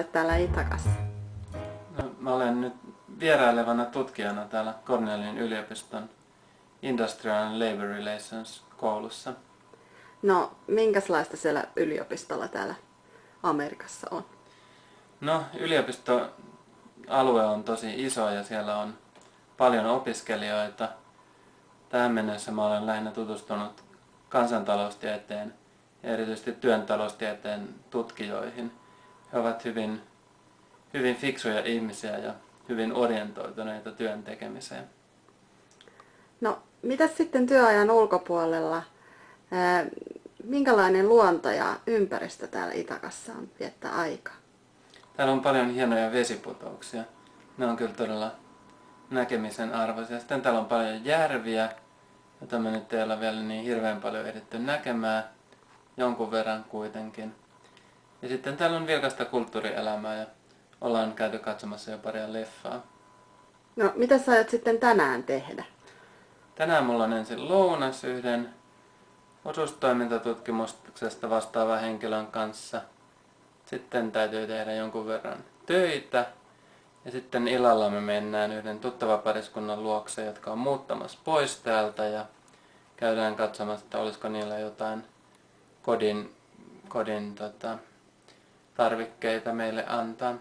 olet täällä Ithakassa? No, mä olen nyt vierailevana tutkijana täällä Cornellin yliopiston Industrial and Labor Relations koulussa. No, minkälaista siellä yliopistolla täällä Amerikassa on? No, yliopistoalue on tosi iso ja siellä on paljon opiskelijoita. Tähän mennessä mä olen lähinnä tutustunut kansantaloustieteen ja erityisesti työntaloustieteen tutkijoihin. He ovat hyvin fiksuja ihmisiä ja hyvin orientoituneita työn tekemiseen. No, mitä sitten työajan ulkopuolella? Minkälainen luonto ja ympäristö täällä Ithakassa on viettää aikaa? Täällä on paljon hienoja vesiputouksia. Ne on kyllä todella näkemisen arvoisia. Sitten täällä on paljon järviä, joita me nyt ei olla vielä niin hirveän paljon ehditty näkemään. Jonkun verran kuitenkin. Ja sitten täällä on vilkasta kulttuurielämää ja ollaan käyty katsomassa jo paria leffaa. No, mitä sä aiot sitten tänään tehdä? Tänään mulla on ensin lounas yhden osuustoimintatutkimuksesta vastaavan henkilön kanssa. Sitten täytyy tehdä jonkun verran töitä. Ja sitten illalla me mennään yhden tuttavapariskunnan luokse, jotka on muuttamassa pois täältä. Ja käydään katsomassa, että olisiko niillä jotain kodin tarvikkeita meille antaa.